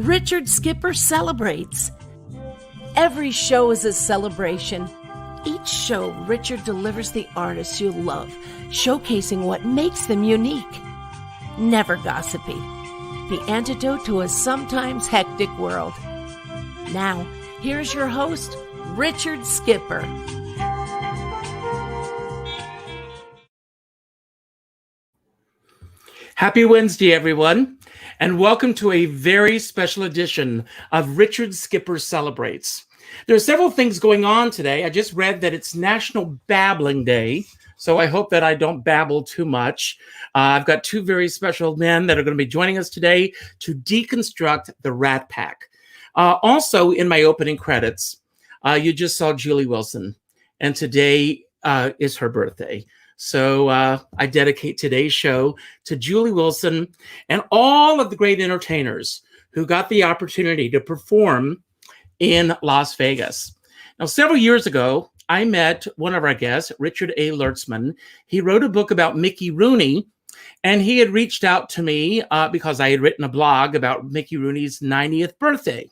Richard Skipper celebrates. Every show is a celebration. Each show, Richard delivers the artists you love, showcasing what makes them unique. Never gossipy. The antidote to a sometimes hectic world. Now, here's your host, Richard Skipper. Happy Wednesday, everyone, and welcome to a very special edition of Richard Skipper Celebrates. There are several things going on today. I just read that it's National Babbling Day, so I hope that I don't babble too much. I've got two very special men that are going to be joining us today to deconstruct the Rat Pack. Also, in my opening credits, you just saw Julie Wilson, and today is her birthday. So I dedicate today's show to Julie Wilson and all of the great entertainers who got the opportunity to perform in Las Vegas. Now, several years ago, I met one of our guests, Richard A. Lordsman. He wrote a book about Mickey Rooney, and he had reached out to me because I had written a blog about Mickey Rooney's 90th birthday.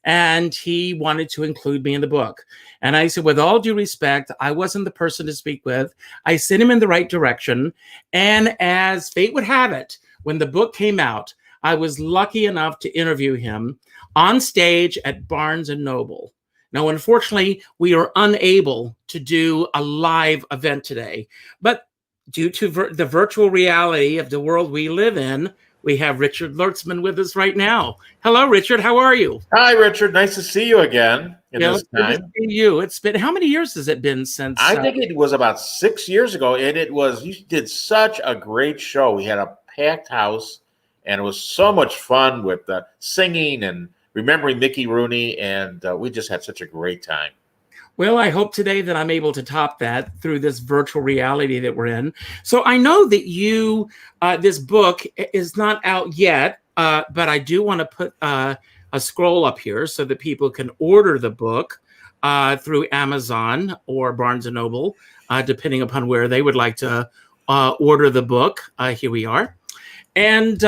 And he wanted to include me in the book. And I said, with all due respect, I wasn't the person to speak with. I sent him in the right direction. And as fate would have it, when the book came out, I was lucky enough to interview him on stage at Barnes & Noble. Now, unfortunately, we are unable to do a live event today. But due to the virtual reality of the world we live in, we have Richard Lordsman with us right now. Hello, Richard. How are you? Hi, Richard. Nice to see you again this time. Good to see you. It's been, how many years has it been since? I think it was about 6 years ago, and you did such a great show. We had a packed house, and it was so much fun with singing and remembering Mickey Rooney, and we just had such a great time. Well, I hope today that I'm able to top that through this virtual reality that we're in. So I know that this book is not out yet, but I do want to put a scroll up here so that people can order the book through Amazon or Barnes & Noble, depending upon where they would like to order the book. Here we are. And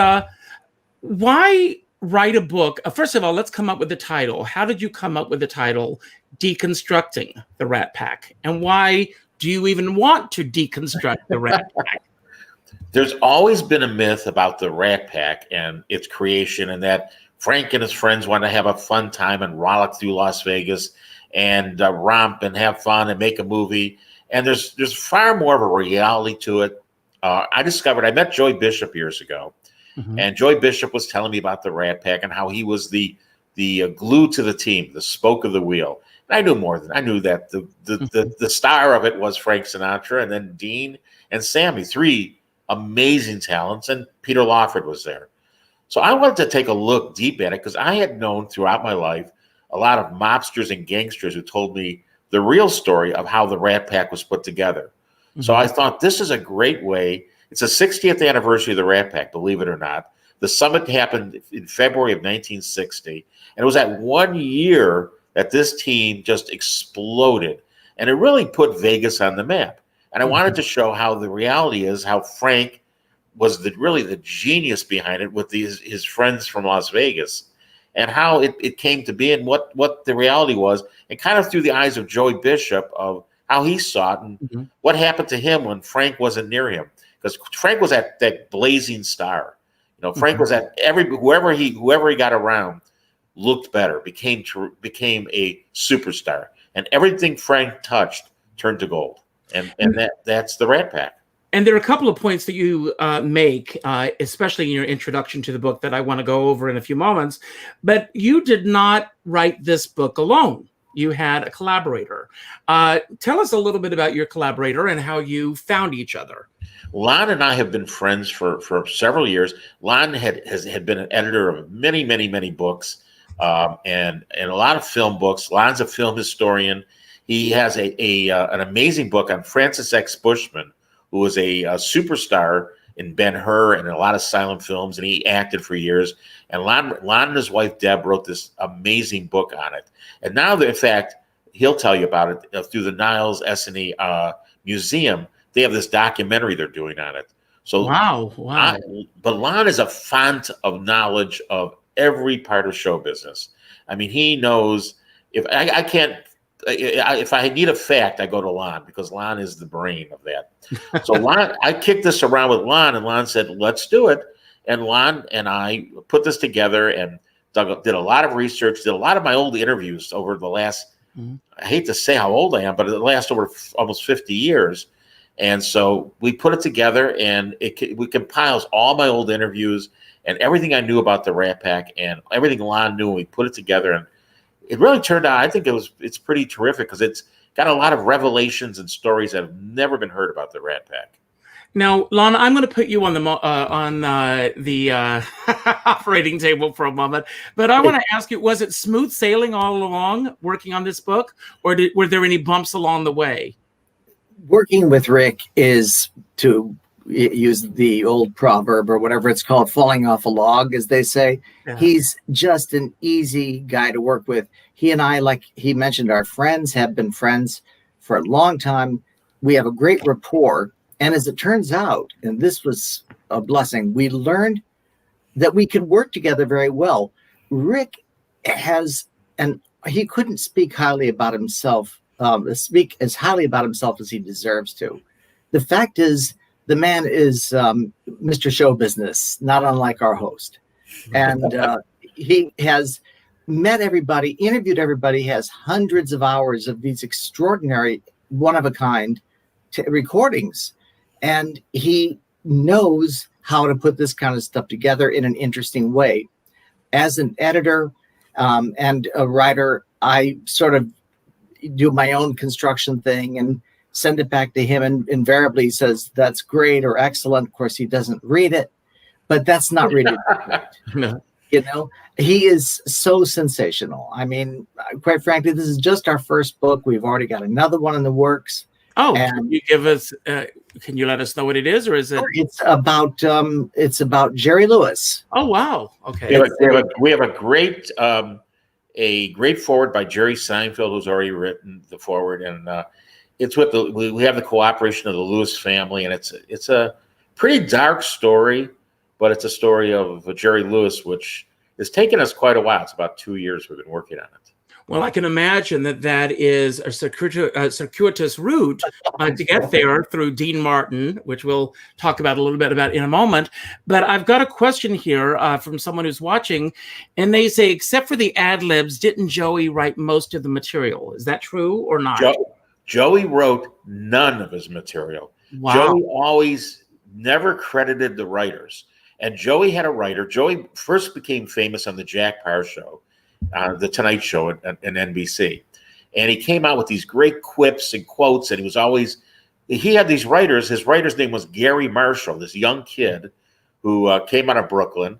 why write a book? First of all, let's come up with the title. How did you come up with the title Deconstructing the Rat Pack? And why do you even want to deconstruct the Rat Pack? There's always been a myth about the Rat Pack and its creation, and that Frank and his friends want to have a fun time and rollick through Las Vegas and romp and have fun and make a movie. And there's far more of a reality to it. I met Joy Bishop years ago. Mm-hmm. And Joy Bishop was telling me about the Rat Pack and how he was the glue to the team, the spoke of the wheel. And I knew more than I knew that the star of it was Frank Sinatra, and then Dean and Sammy, three amazing talents, and Peter Lawford was there. So I wanted to take a look deep at it because I had known throughout my life a lot of mobsters and gangsters who told me the real story of how the Rat Pack was put together. Mm-hmm. So I thought this is a great way. It's the 60th anniversary of the Rat Pack, believe it or not. The summit happened in February of 1960, and it was that 1 year that this team just exploded, and it really put Vegas on the map. And I wanted to show how the reality is, how Frank was really the genius behind it with his friends from Las Vegas, and how it came to be and what the reality was, and kind of through the eyes of Joey Bishop of how he saw it and what happened to him when Frank wasn't near him. Because Frank was at that blazing star. You know, Frank was at whoever he got around looked better, became a superstar. And everything Frank touched turned to gold. And that's the Rat Pack. And there are a couple of points that you make, especially in your introduction to the book, that I want to go over in a few moments. But you did not write this book alone. You had a collaborator. Tell us a little bit about your collaborator and how you found each other. Lon and I have been friends for several years. Lon had been an editor of many, many, many books and a lot of film books. Lon's a film historian. He has an amazing book on Francis X. Bushman, who was a superstar in Ben-Hur and a lot of silent films, and he acted for years. And Lon and his wife, Deb, wrote this amazing book on it. And now, in fact, he'll tell you about it through the Niles S&E Museum. They have this documentary they're doing on it. So wow. But Lon is a font of knowledge of every part of show business. I mean, he knows if I can't. If I need a fact, I go to Lon because Lon is the brain of that. So Lon, I kicked this around with Lon, and Lon said, "Let's do it." And Lon and I put this together and did a lot of research, did a lot of my old interviews over the last. I hate to say how old I am, but it lasts over almost 50 years. And so we put it together, and we compiles all my old interviews and everything I knew about the Rat Pack and everything Lon knew. And we put it together, and it really turned out, I think it's pretty terrific because it's got a lot of revelations and stories that have never been heard about the Rat Pack. Now, Lon, I'm going to put you on the operating table for a moment, but I want to ask you: was it smooth sailing all along working on this book, or were there any bumps along the way? Working with Rick is, to use the old proverb or whatever it's called, falling off a log, as they say. Yeah. He's just an easy guy to work with. He and I, like he mentioned, are friends, have been friends for a long time. We have a great rapport. And as it turns out, and this was a blessing, we learned that we could work together very well. Rick he couldn't speak highly about himself, speak as highly about himself as he deserves to. The fact is, the man is Mr. Show Business, not unlike our host. And he has met everybody, interviewed everybody, has hundreds of hours of these extraordinary, one-of-a-kind recordings. And he knows how to put this kind of stuff together in an interesting way. As an editor and a writer, I sort of do my own construction thing and send it back to him, and invariably he says, "That's great" or "excellent." Of course, he doesn't read it, but that's not really No. You know, he is so sensational. I mean, quite frankly, this is just our first book. We've already got another one in the works. Oh, can you give us? Can you let us know what it is, or is it? It's about Jerry Lewis. Oh wow! Okay. We have a great foreword by Jerry Seinfeld, who's already written the foreword, and it's with we have the cooperation of the Lewis family, and it's a pretty dark story, but it's a story of Jerry Lewis, which has taken us quite a while. It's about 2 years we've been working on it. Well, I can imagine that is a circuitous route to get there through Dean Martin, which we'll talk about a little bit about in a moment. But I've got a question here from someone who's watching, and they say, except for the ad libs, didn't Joey write most of the material? Is that true or not? Joey wrote none of his material. Wow. Joey always never credited the writers. And Joey had a writer. Joey first became famous on the Jack Paar Show. The Tonight Show at NBC. And he came out with these great quips and quotes, and he had these writers. His writer's name was Gary Marshall, this young kid who came out of Brooklyn.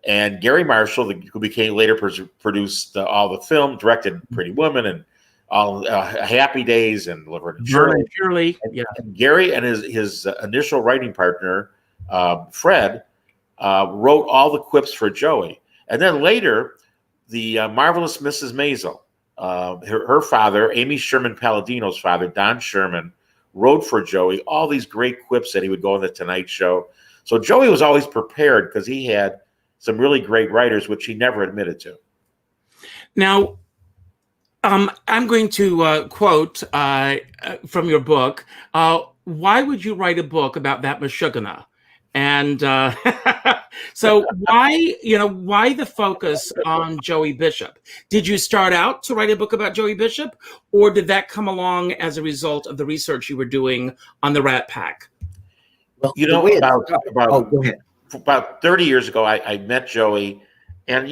And Gary Marshall, who became later produced all the film, directed Pretty Woman and all Happy Days and Laverne and Shirley. Yeah. And Gary and his initial writing partner, Fred, wrote all the quips for Joey. And then later, the marvelous Mrs. Maisel, her father, Amy Sherman Palladino's father, Don Sherman, wrote for Joey all these great quips that he would go on the Tonight Show. So Joey was always prepared because he had some really great writers, which he never admitted to. Now, I'm going to quote from your book. Why would you write a book about that Meshuggah? And so why the focus on Joey Bishop? Did you start out to write a book about Joey Bishop, or did that come along as a result of the research you were doing on the Rat Pack? Well, about 30 years ago, I met Joey, and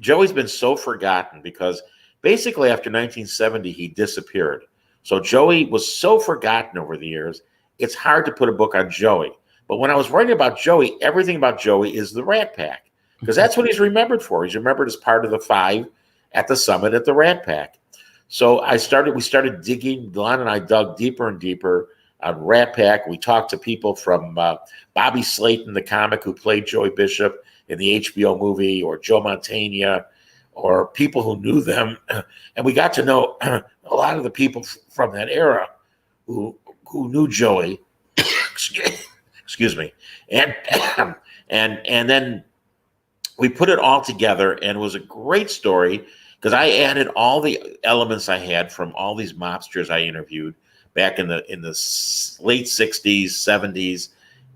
Joey's been so forgotten because basically after 1970, he disappeared. So Joey was so forgotten over the years. It's hard to put a book on Joey. But when I was writing about Joey, everything about Joey is the Rat Pack, because that's what he's remembered for. He's remembered as part of the 5 at the summit at the Rat Pack. So we started digging. Lon and I dug deeper and deeper on Rat Pack. We talked to people from Bobby Slayton, the comic who played Joey Bishop in the HBO movie, or Joe Mantegna, or people who knew them. And we got to know a lot of the people from that era who knew Joey. Excuse me. And then we put it all together, and it was a great story because I added all the elements I had from all these mobsters I interviewed back in the late 60s, 70s.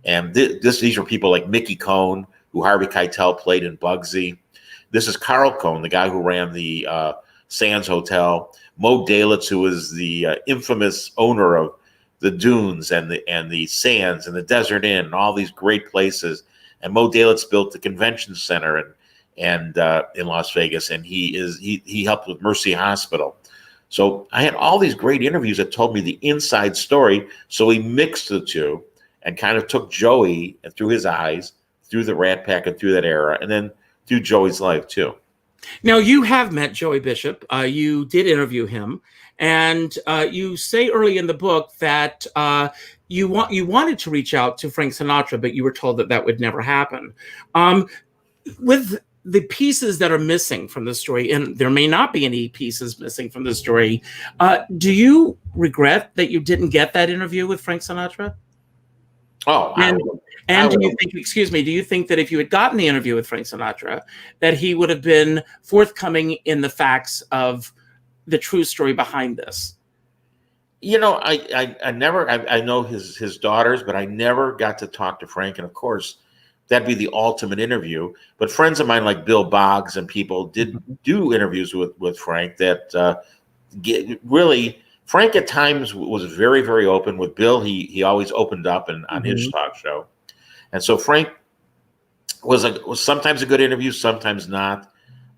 And these were people like Mickey Cohn, who Harvey Keitel played in Bugsy. This is Carl Cohn, the guy who ran the Sands Hotel. Mo Dalitz, who was the infamous owner of the Dunes and the Sands and the Desert Inn and all these great places. And Mo Dalitz built the convention center and in Las Vegas, and he helped with Mercy Hospital. So I had all these great interviews that told me the inside story. So we mixed the two and kind of took Joey and through his eyes, through the Rat Pack and through that era, and then through Joey's life too. Now, you have met Joey Bishop. You did interview him, and you say early in the book that you wanted to reach out to Frank Sinatra, but you were told that would never happen. With the pieces that are missing from the story, and there may not be any pieces missing from the story, do you regret that you didn't get that interview with Frank Sinatra? Oh, and do you think that if you had gotten the interview with Frank Sinatra, that he would have been forthcoming in the facts of the true story behind this? You know, I know his daughters, but I never got to talk to Frank. And of course, that'd be the ultimate interview. But friends of mine like Bill Boggs and people did do interviews with Frank that really. Frank at times was very, very open. With Bill, he always opened up on his talk show. And so Frank was sometimes a good interview, sometimes not.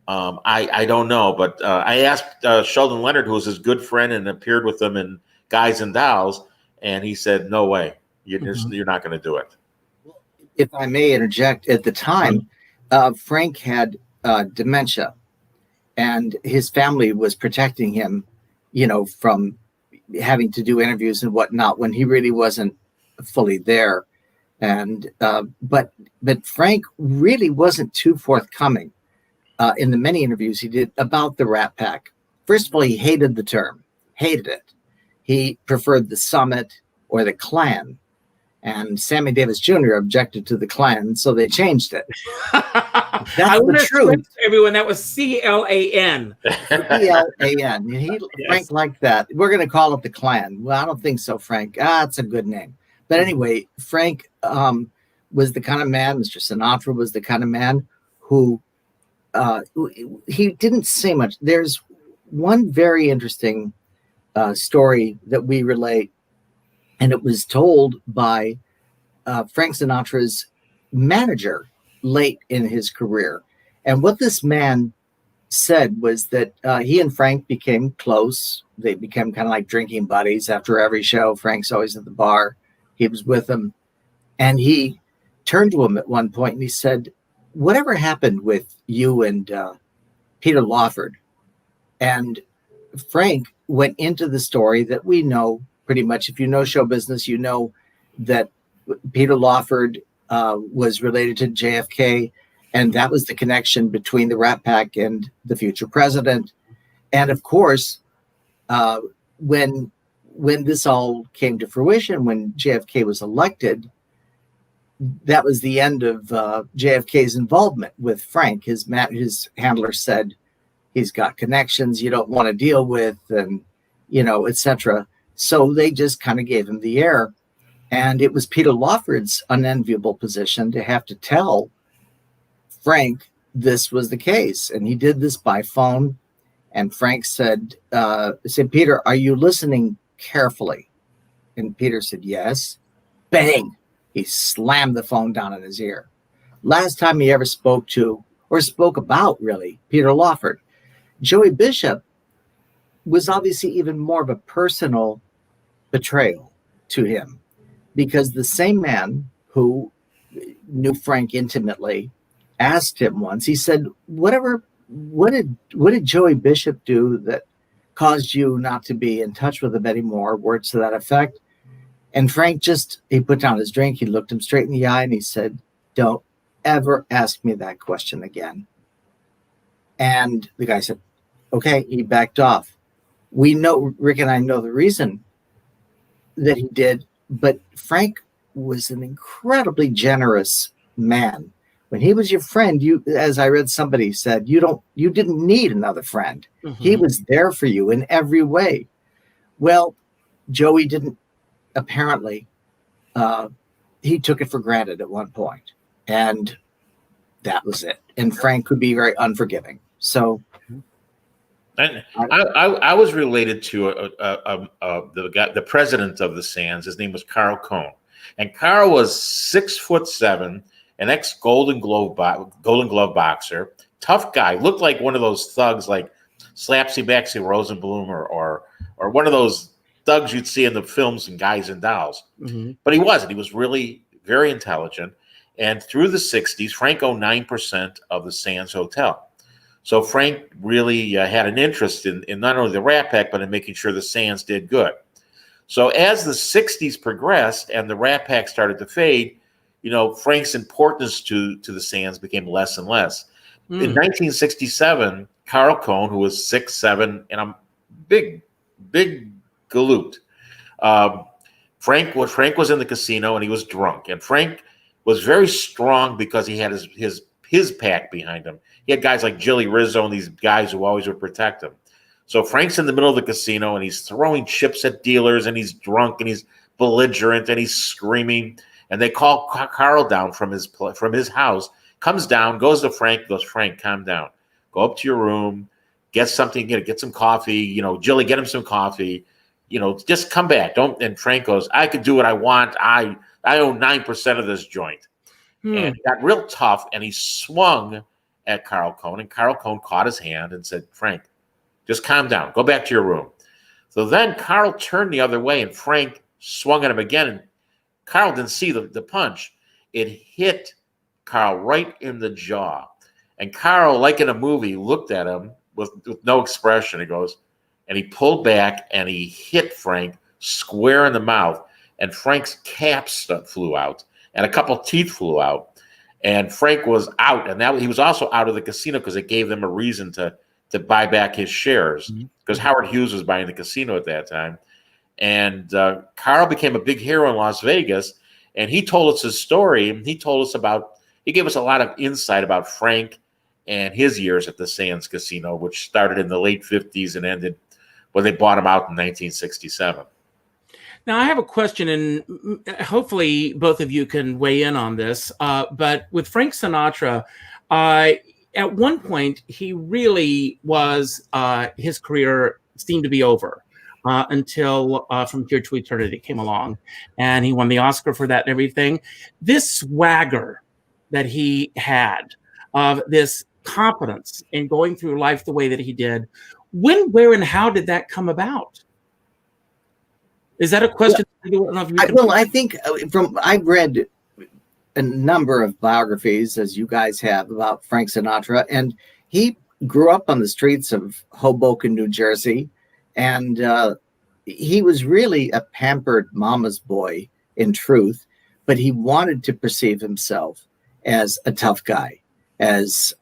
I don't know. But I asked Sheldon Leonard, who was his good friend and appeared with them in Guys and Dolls, and he said, no way. You're not going to do it. If I may interject, at the time, Frank had dementia, and his family was protecting him, from having to do interviews and whatnot when he really wasn't fully there. And but Frank really wasn't too forthcoming in the many interviews he did about the Rat Pack. First of all, he hated the term, hated it. He preferred the Summit or the Klan. And Sammy Davis Jr. objected to the Klan, so they changed it. That's the truth. Everyone, that was CLAN. CLAN. Frank liked that. We're going to call it the Klan. Well, I don't think so, Frank. It's a good name. But anyway, Frank was the kind of man, Mr. Sinatra was the kind of man who he didn't say much. There's one very interesting story that we relate, and it was told by Frank Sinatra's manager late in his career. And what this man said was that he and Frank became close. They became kind of like drinking buddies after every show. Frank's always at the bar. He was with him. And he turned to him at one point and he said, whatever happened with you and Peter Lawford? And Frank went into the story that we know pretty much. If you know show business, you know that Peter Lawford was related to JFK, and that was the connection between the Rat Pack and the future president. And of course, when this all came to fruition, when JFK was elected, that was the end of JFK's involvement with Frank. His handler said, he's got connections you don't want to deal with, and etc. So they just kind of gave him the air. And it was Peter Lawford's unenviable position to have to tell Frank this was the case. And he did this by phone. And Frank said, Peter, are you listening carefully? And Peter said, yes. Bang! He slammed the phone down in his ear. Last time he ever spoke to, or spoke about really, Peter Lawford. Joey Bishop was obviously even more of a personal betrayal to him, because the same man who knew Frank intimately asked him once, he said, what did Joey Bishop do that caused you not to be in touch with him anymore? Words to that effect. And Frank he put down his drink, he looked him straight in the eye and he said, don't ever ask me that question again. And the guy said, okay, he backed off. We know, Rick and I know the reason that he did, but Frank was an incredibly generous man When he was your friend, you, as I read somebody said, you didn't need another friend. He was there for you in every way. Well, Joey didn't, apparently. He took it for granted at one point, and that was it. And Frank could be very unforgiving. So, and I was related to the president of the Sands. His name was Carl Cohn, and Carl was 6'7", an ex Golden Glove boxer, tough guy. Looked like one of those thugs, like Slapsy Baxy Rosenblum, or one of those thugs you'd see in the films and Guys and Dolls. But he wasn't. He was really very intelligent. And through the 60s, Frank owned 9% of the Sands Hotel. So Frank really had an interest in not only the Rat Pack, but in making sure the Sands did good. So as the 60s progressed and the Rat Pack started to fade, Frank's importance to the Sands became less and less. In 1967, Carl Cohn, who was 6'7", and I'm big galoot. Frank was in the casino and he was drunk. And Frank was very strong because he had his pack behind him. He had guys like Jilly Rizzo and these guys who always would protect him. So Frank's in the middle of the casino and he's throwing chips at dealers and he's drunk and he's belligerent and he's screaming. And they call Carl down from his house, comes down, goes to Frank, goes, Frank, calm down. Go up to your room, get something, get some coffee, Jilly, get him some coffee, just come back. And Frank goes, I could do what I want. I own 9% of this joint. And he got real tough and he swung at Carl Cohn, and Carl Cohn caught his hand and said, Frank, just calm down. Go back to your room. So then Carl turned the other way and Frank swung at him again, and Carl didn't see the punch. It hit Carl right in the jaw. And Carl, like in a movie, looked at him with no expression. He goes, and he pulled back and he hit Frank square in the mouth. And Frank's cap flew out and a couple teeth flew out. And Frank was out. And he was also out of the casino because it gave them a reason to buy back his shares, because Howard Hughes was buying the casino at that time. And Carl became a big hero in Las Vegas. And he told us his story. And he gave us a lot of insight about Frank and his years at the Sands Casino, which started in the late 50s and ended when they bought him out in 1967. Now, I have a question, and hopefully both of you can weigh in on this. But with Frank Sinatra, at one point, he really was, his career seemed to be over until From Here to Eternity came along, and he won the Oscar for that and everything. This swagger that he had, this confidence in going through life the way that he did, when, where, and how did that come about? Is that a question? I think I've read a number of biographies, as you guys have, about Frank Sinatra, and he grew up on the streets of Hoboken, New Jersey, and he was really a pampered mama's boy in truth, but he wanted to perceive himself as a tough guy, as,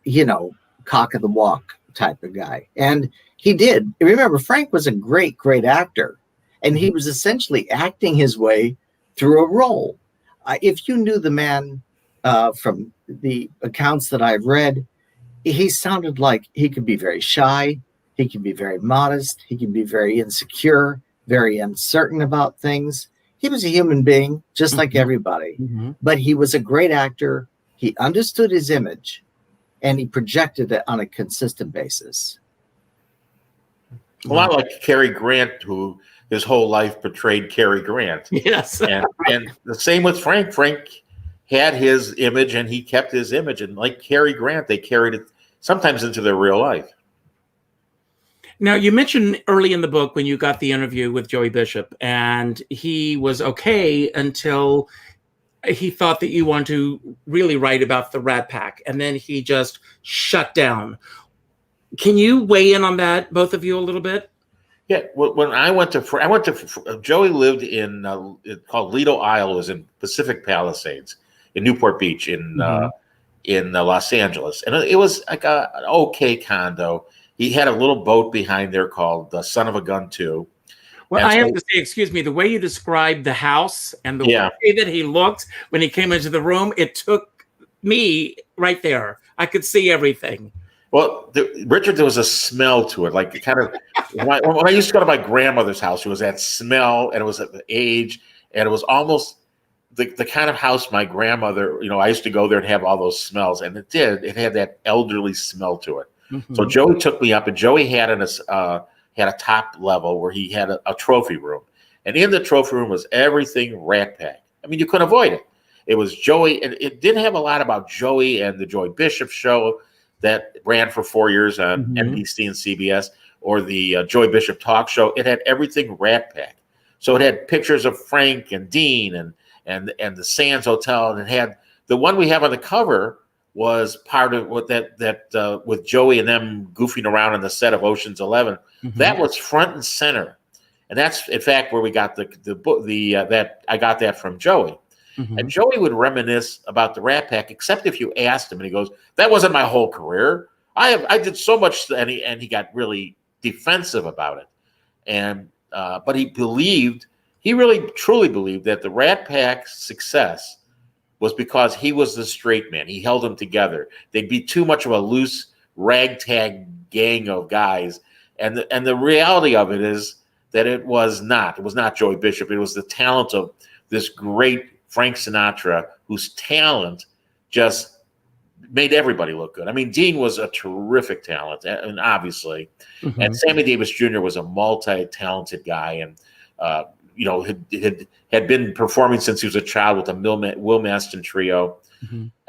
cock of the walk type of guy. And he did. Remember, Frank was a great, great actor, and he was essentially acting his way through a role. If you knew the man from the accounts that I've read, he sounded like he could be very shy. He can be very modest. He can be very insecure, very uncertain about things. He was a human being, just like everybody. But he was a great actor. He understood his image, and he projected it on a consistent basis. A lot like Cary Grant, who his whole life portrayed Cary Grant. Yes. and the same with Frank. Frank had his image, and he kept his image. And like Cary Grant, they carried it sometimes into their real life. Now, you mentioned early in the book when you got the interview with Joey Bishop, and he was okay until he thought that you wanted to really write about the Rat Pack, and then he just shut down. Can you weigh in on that, both of you, a little bit? Yeah, when I went to Joey lived in called Lido Isle, was in Pacific Palisades, in Newport Beach, in Los Angeles, and it was like an okay condo. He had a little boat behind there called the Son of a Gun 2. Well, I have to say, excuse me, the way you described the house and the way that he looked when he came into the room, it took me right there. I could see everything. Well, Richard, there was a smell to it, like kind of when I used to go to my grandmother's house, it was that smell, and it was at the age, and it was almost the kind of house my grandmother, I used to go there and have all those smells, and it had that elderly smell to it. Mm-hmm. So Joey took me up, and Joey had a top level where he had a trophy room, and in the trophy room was everything Rat Pack. I mean, you couldn't avoid it. It was Joey, and it didn't have a lot about Joey and the Joey Bishop show that ran for 4 years on NBC and CBS, or the Joey Bishop talk show. It had everything Rat Pack. So it had pictures of Frank and Dean and the Sands Hotel, and it had the one we have on the cover was part of what that with Joey and them goofing around on the set of Ocean's 11. Mm-hmm. That was front and center, and that's in fact where we got the book. That I got that from Joey. Mm-hmm. And Joey would reminisce about the Rat Pack, except if you asked him, and he goes, "That wasn't my whole career. I did so much," and he got really defensive about it. And but he really truly believed that the Rat Pack's success was because he was the straight man. He held them together. They'd be too much of a loose ragtag gang of guys, and the reality of it is that it was not. It was not Joey Bishop. It was the talent of this great Frank Sinatra, whose talent just made everybody look good. I mean, Dean was a terrific talent, and obviously, and Sammy Davis Jr. was a multi-talented guy, and had been performing since he was a child with the Will Maston Trio.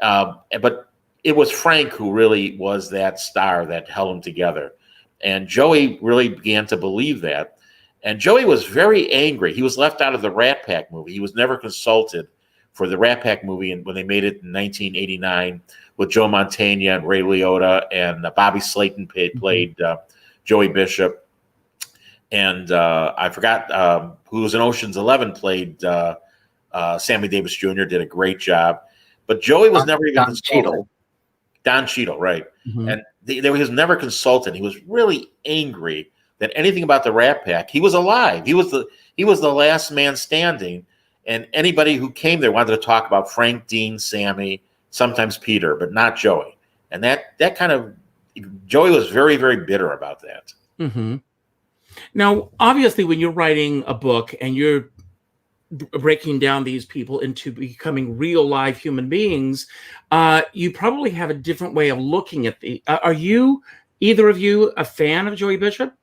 But it was Frank who really was that star that held them together, and Joey really began to believe that. And Joey was very angry. He was left out of the Rat Pack movie. He was never consulted for the Rat Pack movie when they made it in 1989 with Joe Mantegna and Ray Liotta, and Bobby Slayton played Joey Bishop. And I forgot who was in Ocean's 11 played Sammy Davis Jr., did a great job. But Joey was never even consulted. Don Cheadle, right. Mm-hmm. And he was never consulted. He was really angry that anything about the Rat Pack. He was alive. He was the last man standing, and anybody who came there wanted to talk about Frank, Dean, Sammy, sometimes Peter, but not Joey. And that kind of Joey was very, very bitter about that. Mm-hmm. Now, obviously, when you're writing a book and you're breaking down these people into becoming real live human beings, you probably have a different way of looking at the. Are you, either of you, a fan of Joey Bishop?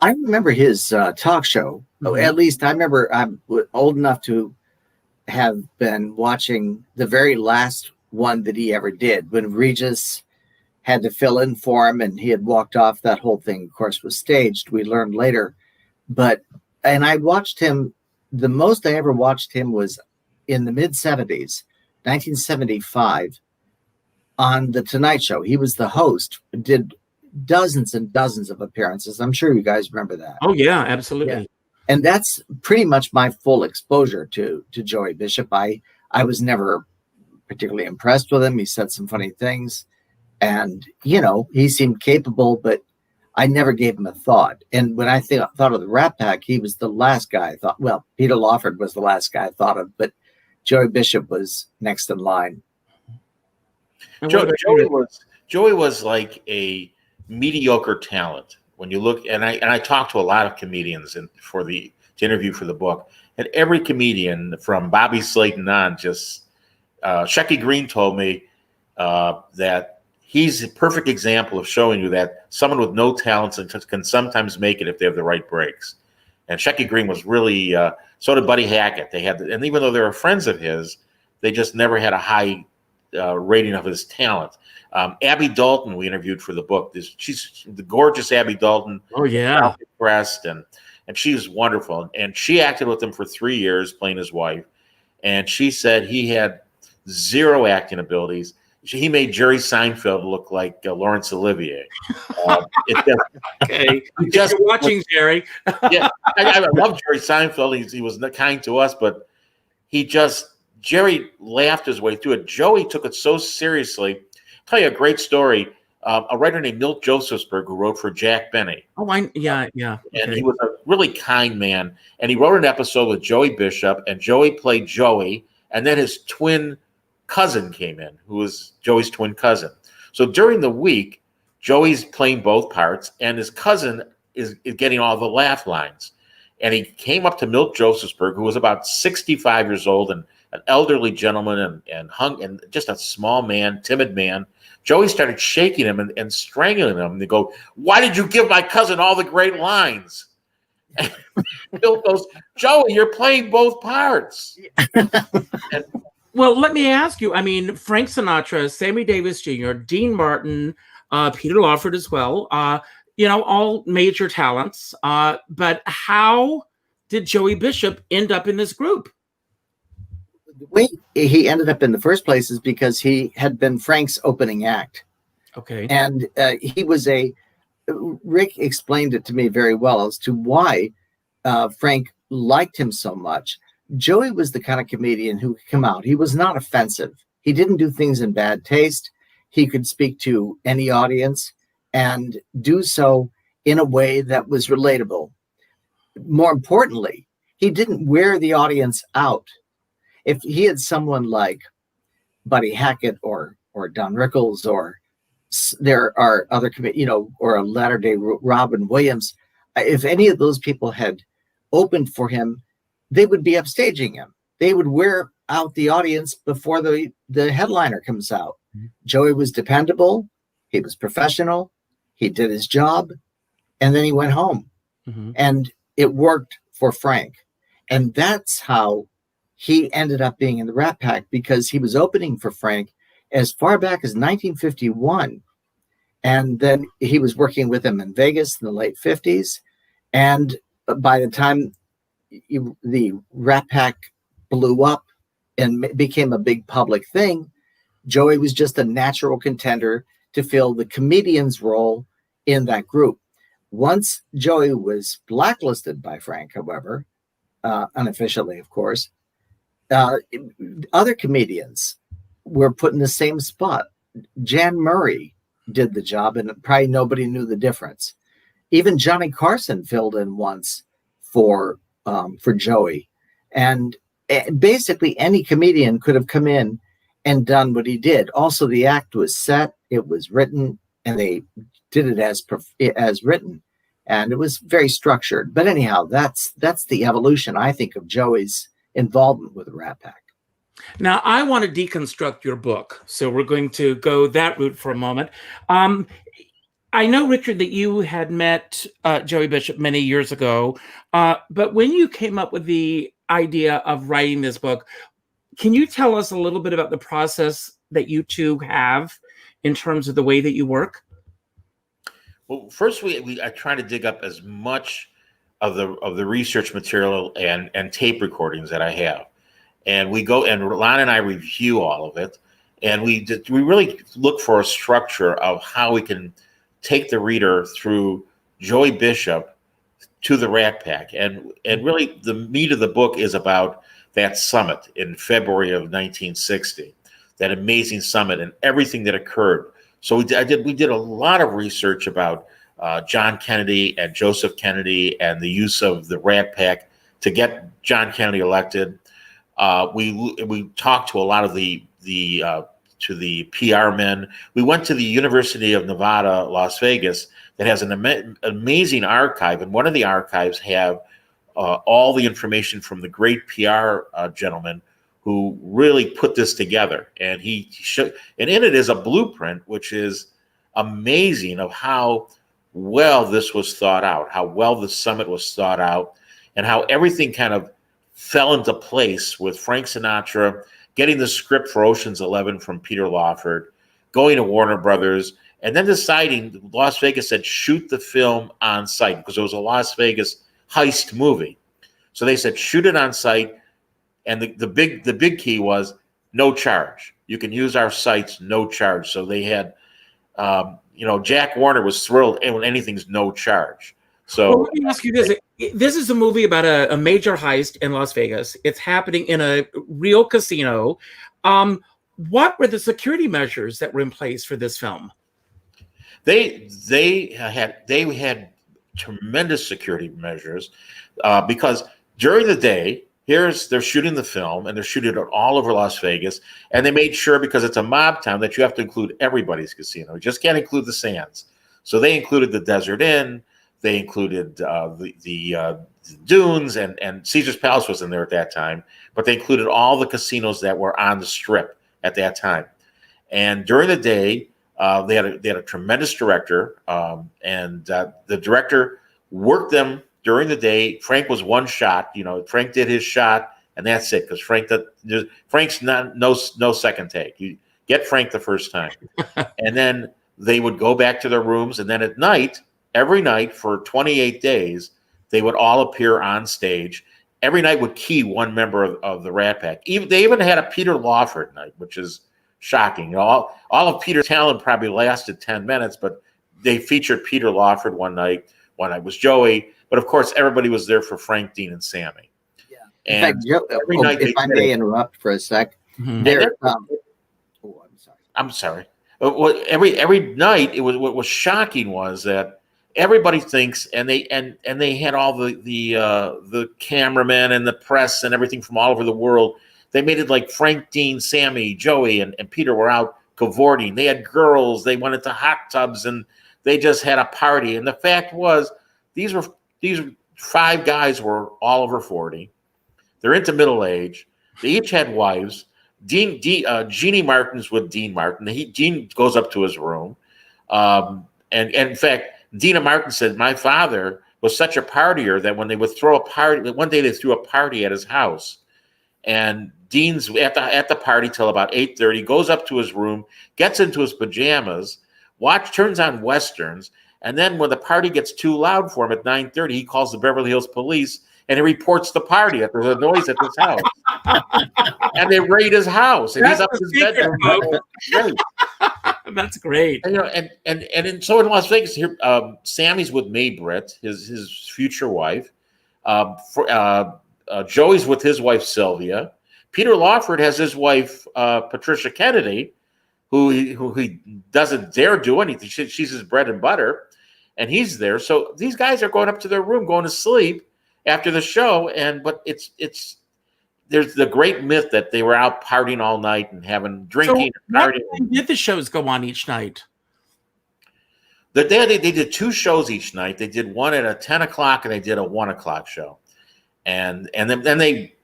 I remember his talk show. Mm-hmm. At least I remember I'm old enough to have been watching the very last one that he ever did when Regis had to fill in for him and he had walked off. That whole thing, of course, was staged. We learned later. And I watched him. The most I ever watched him was in the mid-'70s, 1975, on The Tonight Show. He was the host, did dozens and dozens of appearances. I'm sure you guys remember that. Oh yeah, absolutely. Yeah. And that's pretty much my full exposure to Joey Bishop. I was never particularly impressed with him. He said some funny things, and he seemed capable, but I never gave him a thought. And when I thought of the Rat Pack, he was the last guy I thought. Well, Peter Lawford was the last guy I thought of, but Joey Bishop was next in line. Joey was like a mediocre talent. When you look, and I talked to a lot of comedians to interview for the book, and every comedian from Bobby Slayton on, just Shecky Green told me that he's a perfect example of showing you that someone with no talents can sometimes make it if they have the right breaks. And Shecky Green was really so did Buddy Hackett. And even though they were friends of his, they just never had a high rating of his talent. Abby Dalton, we interviewed for the book. She's the gorgeous Abby Dalton. Oh yeah, impressed, and she's wonderful. And she acted with him for 3 years, playing his wife. And she said he had zero acting abilities. He made Jerry Seinfeld look like Laurence Olivier. Okay, just watching Jerry. Yeah, I love Jerry Seinfeld. He was kind to us, but Jerry laughed his way through it. Joey took it so seriously. I'll tell you a great story. A writer named Milt Josephsberg, who wrote for Jack Benny. Oh, yeah. And he was a really kind man. And he wrote an episode with Joey Bishop, and Joey played Joey, and then his twin cousin came in, who was Joey's twin cousin. So during the week, Joey's playing both parts, and his cousin is getting all the laugh lines. And he came up to Milt Josephsberg, who was about 65 years old and an elderly gentleman and just a small man, timid man. Joey started shaking him and strangling him. And they go, "Why did you give my cousin all the great lines?" And Milt goes, "Joey, you're playing both parts." And, well, let me ask you. I mean, Frank Sinatra, Sammy Davis Jr., Dean Martin, Peter Lawford as well. All major talents. But how did Joey Bishop end up in this group? The way he ended up in the first place is because he had been Frank's opening act. Okay. And Rick explained it to me very well as to why Frank liked him so much. Joey was the kind of comedian who could come out. He was not offensive. He didn't do things in bad taste. He could speak to any audience and do so in a way that was relatable. More importantly, he didn't wear the audience out. If he had someone like Buddy Hackett or Don Rickles, or there are other or a latter day Robin Williams, if any of those people had opened for him, they would be upstaging him. They would wear out the audience before the headliner comes out. Mm-hmm. Joey was dependable. He was professional. He did his job, and then he went home. Mm-hmm. And it worked for Frank. And that's how he ended up being in the Rat Pack, because he was opening for Frank as far back as 1951. And then he was working with him in Vegas in the late 50s. And by the time the Rat Pack blew up and became a big public thing, Joey was just a natural contender to fill the comedian's role in that group. Once Joey was blacklisted by Frank, however, unofficially, of course, other comedians were put in the same spot. Jan Murray did the job, and probably nobody knew the difference. Even Johnny Carson filled in once for Joey. And basically any comedian could have come in and done what he did. Also, the act was set, it was written, and they did it as written. And it was very structured. But anyhow, that's the evolution, I think, of Joey's involvement with the Rat Pack. Now, I want to deconstruct your book, so we're going to go that route for a moment. I know, Richard, that you had met Joey Bishop many years ago, but when you came up with the idea of writing this book, can you tell us a little bit about the process that you two have in terms of the way that you work? Well, first, I try to dig up as much of the research material and tape recordings that I have, and we go, and Lon and I review all of it, and we really look for a structure of how we can take the reader through Joey Bishop to the Rat Pack, and really the meat of the book is about that summit in February of 1960, that amazing summit and everything that occurred. So we did a lot of research about John Kennedy and Joseph Kennedy and the use of the Rat Pack to get John Kennedy elected. We talked to a lot of the PR men. We went to the University of Nevada, Las Vegas, that has an amazing archive, and one of the archives have all the information from the great PR gentleman who really put this together. And and in it is a blueprint, which is amazing, of how well this was thought out, how well the summit was thought out, and how everything kind of fell into place with Frank Sinatra getting the script for Ocean's 11 from Peter Lawford, going to Warner Brothers, and then deciding Las Vegas said shoot the film on site, because it was a Las Vegas heist movie. So they said shoot it on site, and the big key was no charge. You can use our sites, no charge. So they had, Jack Warner was thrilled when anything's no charge. So let me ask you this. This is a movie about a major heist in Las Vegas. It's happening in a real casino. What were the security measures that were in place for this film? They had tremendous security measures because during the day, they're shooting the film, and they're shooting it all over Las Vegas, and they made sure, because it's a mob town, that you have to include everybody's casino. You just can't include the Sands. So they included the Desert Inn, they included the Dunes, and Caesar's Palace was in there at that time, but they included all the casinos that were on the Strip at that time. And during the day, they had a tremendous director, and the director worked them during the day. Frank was one shot. Frank did his shot, and that's it. Because Frank's no second take. You get Frank the first time, and then they would go back to their rooms. And then at night, every night for 28 days, they would all appear on stage. Every night would key one member of the Rat Pack. They even had a Peter Lawford night, which is shocking. All of Peter's talent probably lasted 10 minutes, but they featured Peter Lawford one night. One night was Joey. But of course, everybody was there for Frank, Dean, and Sammy. Yeah. And in fact, every night, if I may interrupt for a sec, I'm sorry. I'm sorry. Every night, what was shocking was that everybody thinks, and they had all the cameramen and the press and everything from all over the world. They made it like Frank, Dean, Sammy, Joey, and Peter were out cavorting. They had girls. They went into hot tubs, and they just had a party. And the fact was, these five guys were all over 40. They're into middle age. They each had wives. Jeannie Martin's with Dean Martin. Dean goes up to his room. And in fact, Dina Martin said, my father was such a partier that when they would throw a party, one day they threw a party at his house. And Dean's at the party till about 8:30, goes up to his room, gets into his pajamas, turns on Westerns, and then when the party gets too loud for him at 9:30, he calls the Beverly Hills police and he reports the party that there's a noise at his house. And they raid his house, and he's up in his bedroom. That's great. And so in Las Vegas, here, Sammy's with May Britt, his future wife. Joey's with his wife Sylvia. Peter Lawford has his wife Patricia Kennedy, who he doesn't dare do anything. She's his bread and butter, and he's there. So these guys are going up to their room, going to sleep after the show. But there's the great myth that they were out partying all night and drinking. So what time did the shows go on each night? They did two shows each night. They did one at a 10 o'clock and they did a 1 o'clock show. And then they,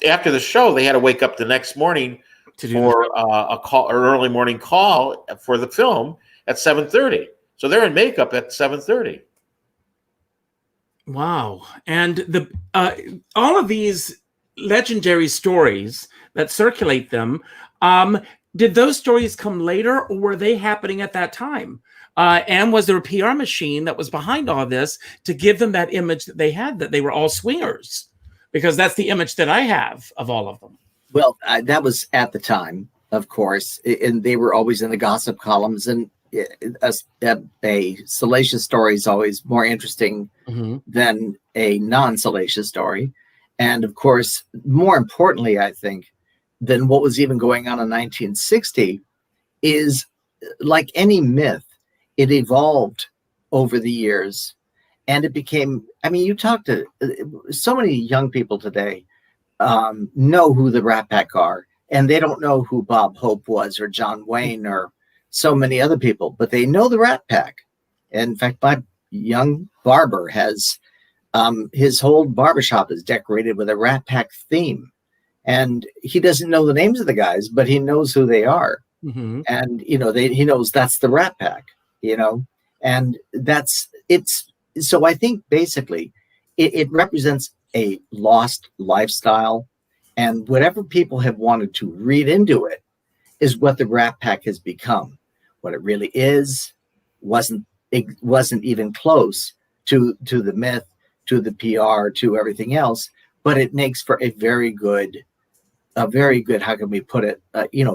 after the show, they had to wake up the next morning for an early morning call for the film at 7:30. So they're in makeup at 7:30. Wow! And all of these legendary stories that circulate them, did those stories come later, or were they happening at that time? And was there a PR machine that was behind all this to give them that image that they had, that they were all swingers? Because that's the image that I have of all of them. Well, that was at the time, of course, and they were always in the gossip columns. And a salacious story is always more interesting than a non-salacious story. And of course, more importantly, I think, than what was even going on in 1960 is, like any myth, it evolved over the years, and it became, you talk to so many young people today, know who the Rat Pack are, and they don't know who Bob Hope was or John Wayne or so many other people, but they know the Rat Pack. And in fact, my young barber has his whole barbershop is decorated with a Rat Pack theme, and he doesn't know the names of the guys, but he knows who they are. And he knows that's the Rat Pack. And it's so I think basically it represents a lost lifestyle, and whatever people have wanted to read into it is what the Rat Pack has become. What it really is wasn't even close to the myth, to the PR, to everything else, but it makes for a very good, how can we put it,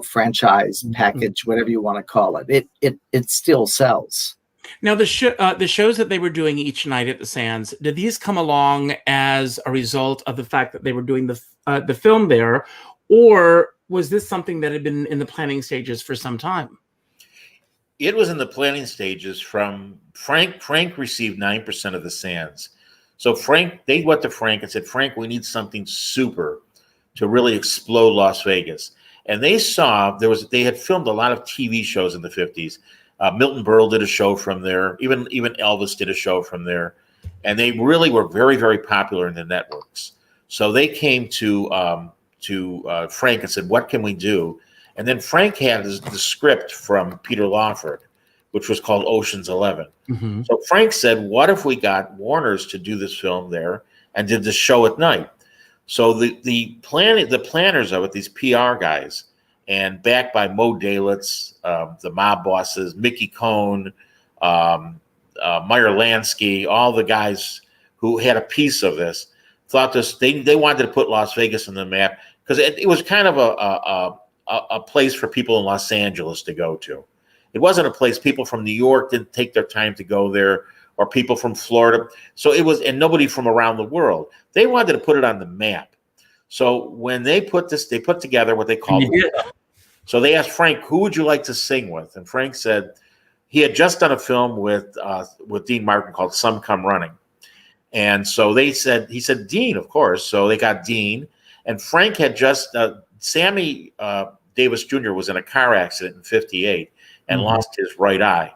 franchise package, whatever you want to call it. It still sells. Now, the shows that they were doing each night at the Sands, did these come along as a result of the fact that they were doing the film there, or was this something that had been in the planning stages for some time? It was in the planning stages from Frank. Frank received 9% of the Sands. So they went to Frank and said, Frank, we need something super to really explode Las Vegas. And they saw they had filmed a lot of TV shows in the 50s. Milton Berle did a show from there. Even Elvis did a show from there. And they really were very, very popular in the networks. So they came to Frank and said, what can we do? And then Frank had the script from Peter Lawford, which was called Ocean's 11. Mm-hmm. So Frank said, what if we got Warner's to do this film there and did the show at night? So the planners of it, these PR guys, and backed by Mo Dalitz, the mob bosses, Mickey Cohn, Meyer Lansky, all the guys who had a piece of this, thought they wanted to put Las Vegas on the map because it was kind of a place for people in Los Angeles to go to. It wasn't a place people from New York didn't take their time to go there, or people from Florida. So it was, and nobody from around the world. They wanted to put it on the map. So when they put together what they called. So they asked Frank, who would you like to sing with? And Frank said he had just done a film with Dean Martin called Some Come Running. And so he said Dean, of course. So they got Dean, and Frank had just Sammy Davis Jr. was in a car accident in '58 and lost his right eye.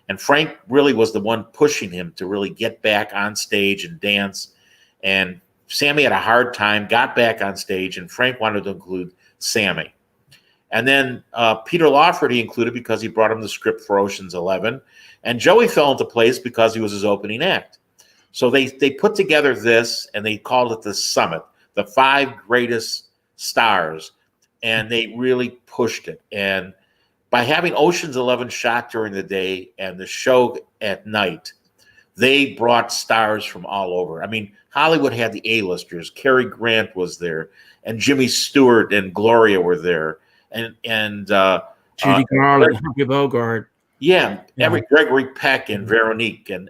And Frank really was the one pushing him to really get back on stage and dance. And Sammy had a hard time, got back on stage, and Frank wanted to include Sammy. And then Peter Lawford he included because he brought him the script for Ocean's 11. And Joey fell into place because he was his opening act. So they put together this, and they called it the Summit, the 5 greatest stars. And they really pushed it. And by having Ocean's 11 shot during the day and the show at night, they brought stars from all over. I mean, Hollywood had the A-listers. Cary Grant was there, and Jimmy Stewart and Gloria were there, and Judy Garland, Humphrey Bogart. Yeah, Gregory Peck and Veronique and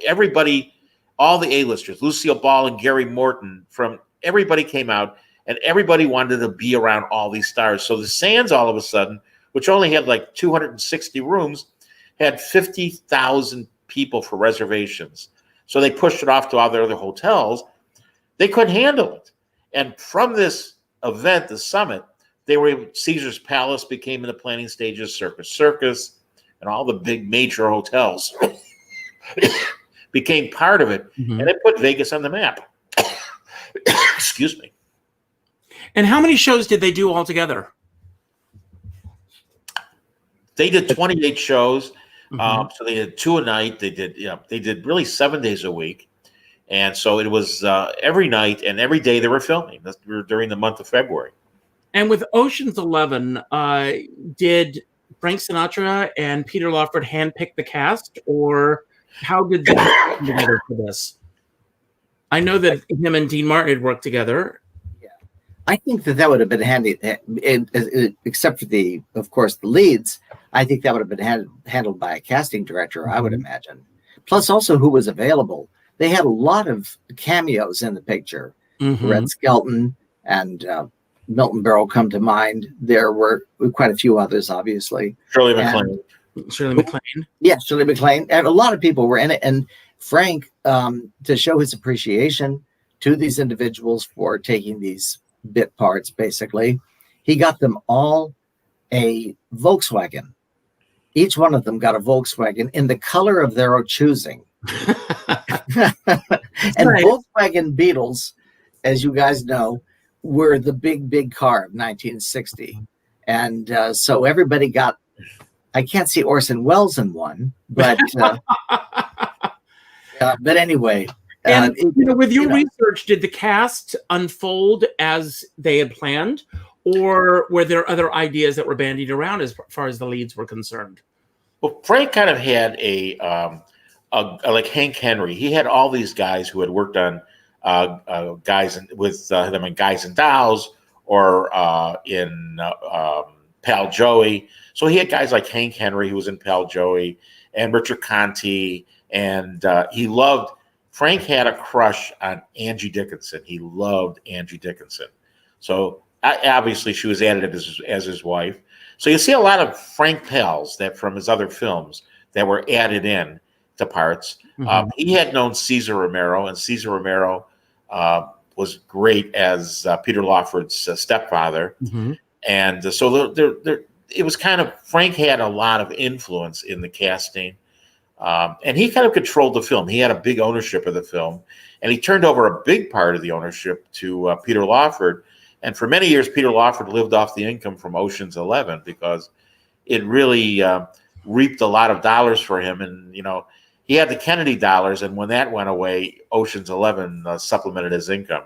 everybody, all the A-listers, Lucille Ball and Gary Morton, everybody came out, and everybody wanted to be around all these stars. So the Sands, all of a sudden, which only had like 260 rooms, had 50,000 people for reservations. So they pushed it off to all their other hotels. They couldn't handle it. And from this event, the Summit, Caesar's Palace became in the planning stages, Circus, and all the big major hotels became part of it. Mm-hmm. And it put Vegas on the map. Excuse me. And how many shows did they do altogether? They did 28 shows. So they did 2 a night. They did really 7 days a week. And so it was every night and every day they were filming during the month of February. And with Ocean's 11, did Frank Sinatra and Peter Lawford handpick the cast, or how did they work together for this? I know that him and Dean Martin had worked together. Yeah, I think that would have been handy, except for of course, the leads. I think that would have been handled by a casting director, I would imagine. Plus, also who was available. They had a lot of cameos in the picture. Red Skelton and Milton Berle come to mind. There were quite a few others, obviously. Shirley MacLaine. Yeah, Shirley MacLaine. And a lot of people were in it. And Frank, to show his appreciation to these individuals for taking these bit parts, basically, he got them all a Volkswagen. Each one of them got a Volkswagen in the color of their own choosing. And right. Volkswagen Beetles, as you guys know, were the big car of 1960. And so everybody got, I can't see Orson Welles in one, but anyway. And with your research, did the cast unfold as they had planned? Or were there other ideas that were bandied around as far as the leads were concerned? Well, Frank kind of had a like Hank Henry. He had all these guys who had worked on Guys and Dolls or in Pal Joey. So he had guys like Hank Henry, who was in Pal Joey, and Richard Conte, and Frank had a crush on Angie Dickinson. He loved Angie Dickinson. So obviously she was added as his wife. So you see a lot of Frank pals that from his other films that were added in to parts. Mm-hmm. He had known Cesar Romero, and Cesar Romero was great as Peter Lawford's stepfather. Mm-hmm. And so it was kind of, Frank had a lot of influence in the casting. And he kind of controlled the film. He had a big ownership of the film, and he turned over a big part of the ownership to Peter Lawford. And for many years, Peter Lawford lived off the income from Ocean's 11 because it really reaped a lot of dollars for him. And, he had the Kennedy dollars, and when that went away, Ocean's 11 supplemented his income.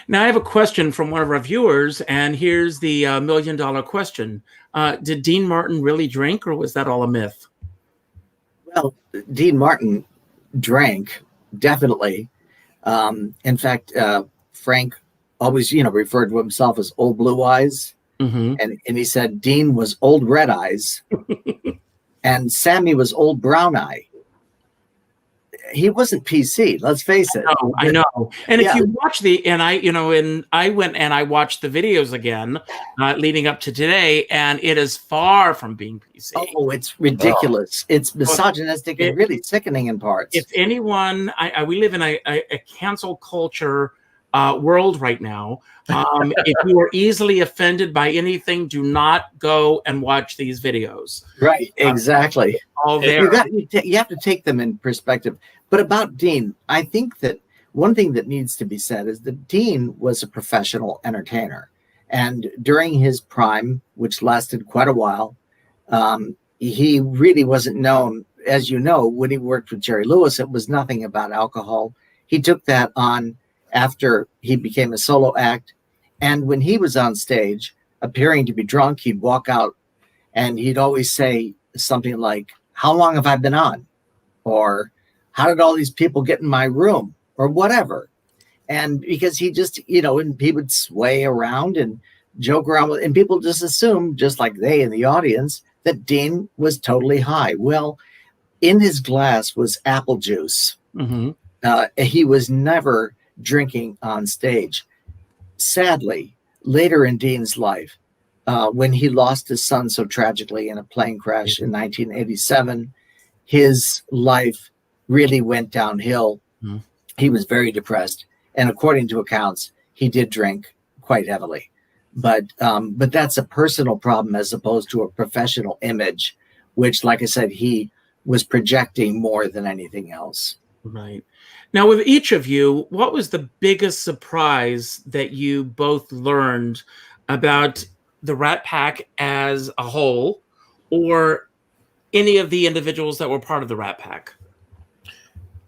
Now, I have a question from one of our viewers, and here's the $1 million question. Did Dean Martin really drink, or was that all a myth? Well, Dean Martin drank, definitely. In fact, Frank always, referred to himself as Old Blue Eyes. Mm-hmm. And he said Dean was Old Red Eyes and Sammy was Old Brown Eye. He wasn't PC, let's face it. I know. And if you watch I went and I watched the videos again leading up to today, and it is far from being PC. Oh, it's ridiculous. It's misogynistic and really sickening in parts. If anyone, we live in a cancel culture world right now. If you are easily offended by anything, do not go and watch these videos. Right, exactly. All there. You have to take them in perspective. But about Dean, I think that one thing that needs to be said is that Dean was a professional entertainer. And during his prime, which lasted quite a while, he really wasn't known. As you know, when he worked with Jerry Lewis, it was nothing about alcohol. He took that on after he became a solo act. And when he was on stage, appearing to be drunk, he'd walk out and he'd always say something like, "How long have I been on?" Or, "How did all these people get in my room?" Or whatever. And because he just, and he would sway around and joke around with, and people just assumed, just like they in the audience, that Dean was totally high. Well, in his glass was apple juice. Mm-hmm. He was never drinking on stage. Sadly, later in Dean's life, when he lost his son so tragically in a plane crash in 1987, his life really went downhill. Mm-hmm. He was very depressed. And according to accounts, he did drink quite heavily. But that's a personal problem as opposed to a professional image, which, like I said, he was projecting more than anything else. Right. Now, with each of you, what was the biggest surprise that you both learned about the Rat Pack as a whole, or any of the individuals that were part of the Rat Pack?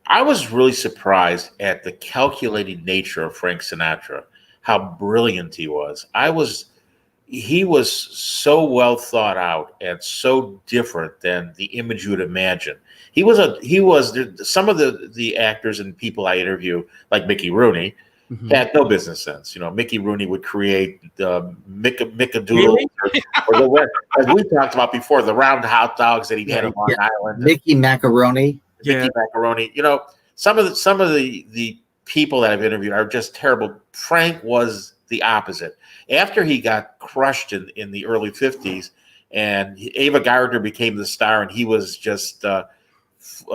I was really surprised at the calculated nature of Frank Sinatra, how brilliant he was. He was so well thought out and so different than the image you would imagine. Some of the actors and people I interview, like Mickey Rooney, mm-hmm. had no business sense. Mickey Rooney would create the Mickadoodle, really? or as we talked about before, the round hot dogs that he had on Long Island. Mickey Macaroni. Mickey Macaroni. Some of the people that I've interviewed are just terrible. Frank was the opposite. After he got crushed in the early 50s and Ava Gardner became the star and he was just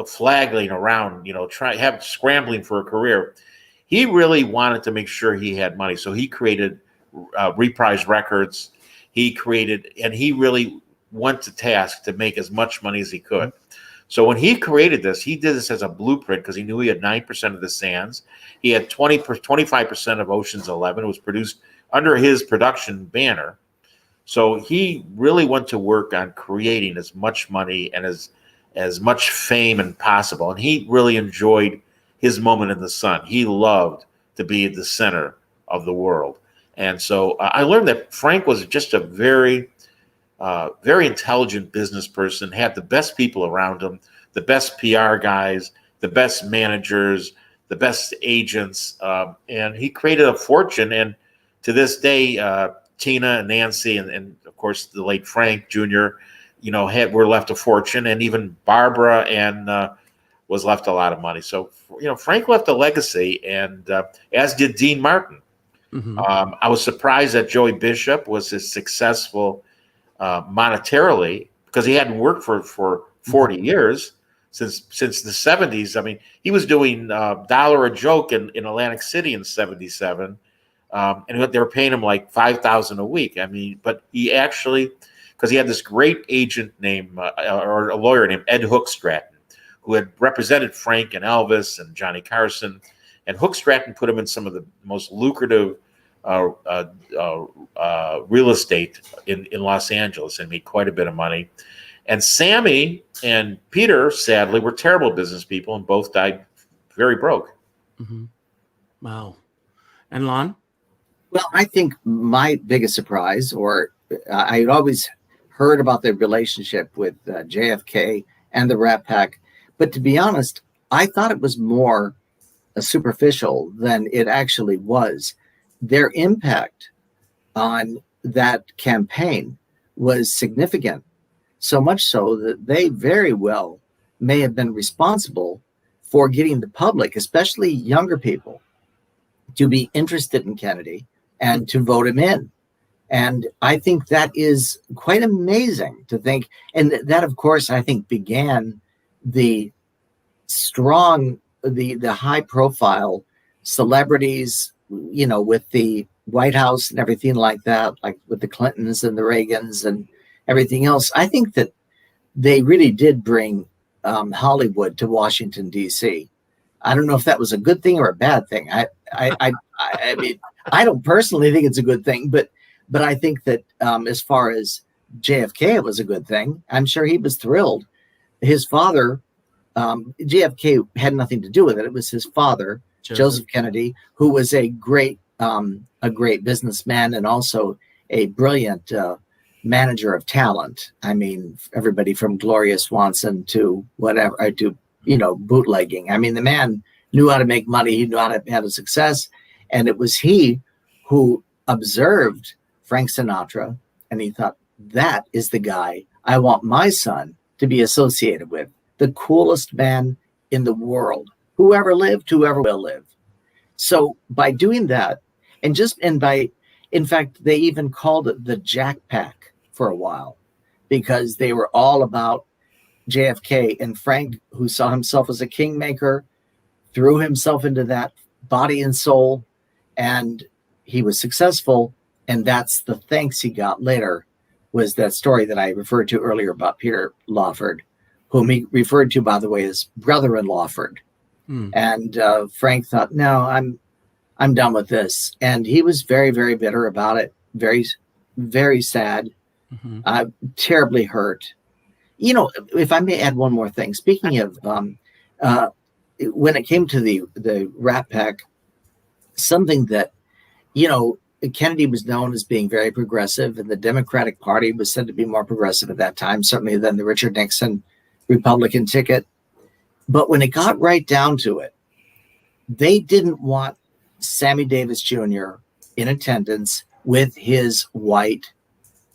flagging around, scrambling for a career, he really wanted to make sure he had money. So he created Reprise Records. He really went to task to make as much money as he could. So when he created this, he did this as a blueprint because he knew he had 9% of the Sands. He had 25% of Ocean's 11. It was produced under his production banner. So he really went to work on creating as much money and as much fame as possible. And he really enjoyed his moment in the sun. He loved to be at the center of the world. And so I learned that Frank was just a very intelligent business person, had the best people around him, the best PR guys, the best managers, the best agents, and he created a fortune. And to this day, Tina and Nancy and of course the late Frank Jr., were left a fortune, and even Barbara and was left a lot of money. So Frank left a legacy, and as did Dean Martin. Mm-hmm. I was surprised that Joey Bishop was as successful monetarily because he hadn't worked for 40 years. since the 70s. I mean, he was doing $1 a joke in Atlantic City in 77. And they were paying him like $5,000 a week. I mean, but he actually, because he had this great agent named, or a lawyer named Ed Hookstratton, who had represented Frank and Elvis and Johnny Carson. And Hookstratton put him in some of the most lucrative real estate in Los Angeles and made quite a bit of money. And Sammy and Peter, sadly, were terrible business people and both died very broke. Mm-hmm. Wow. And Lon? Well, I think my biggest surprise, or I had always heard about their relationship with JFK and the Rat Pack, but to be honest, I thought it was more superficial than it actually was. Their impact on that campaign was significant, so much so that they very well may have been responsible for getting the public, especially younger people, to be interested in Kennedy and to vote him in. And I think that is quite amazing to think. And that, of course, I think began the high profile celebrities, you know, with the White House and everything like that, like with the Clintons and the Reagans and everything else. I think that they really did bring Hollywood to Washington, D.C. I don't know if that was a good thing or a bad thing. I mean, I don't personally think it's a good thing, but I think that as far as JFK, it was a good thing. I'm sure he was thrilled. His father, JFK had nothing to do with it. It was his father, Joseph Kennedy, who was a great businessman and also a brilliant manager of talent. I mean, everybody from Gloria Swanson to whatever, to, you know, bootlegging. I mean, the man knew how to make money. He knew how to have a success. And it was he who observed Frank Sinatra, and he thought, that is the guy I want my son to be associated with. The coolest man in the world, whoever lived, whoever will live. So by doing that, in fact, they even called it the Jack Pack for a while, because they were all about JFK, and Frank, who saw himself as a kingmaker, threw himself into that body and soul, and he was successful. And that's the thanks he got later, was that story that I referred to earlier about Peter Lawford, whom he referred to, by the way, as brother in Lawford. And Frank thought, no, I'm done with this. And he was very, very bitter about it. Very, very sad, terribly hurt. You know, if I may add one more thing, speaking of when it came to the Rat Pack, something that, you know, Kennedy was known as being very progressive, and the Democratic Party was said to be more progressive at that time, certainly than the Richard Nixon Republican ticket. But when it got right down to it, they didn't want Sammy Davis Jr. in attendance with his white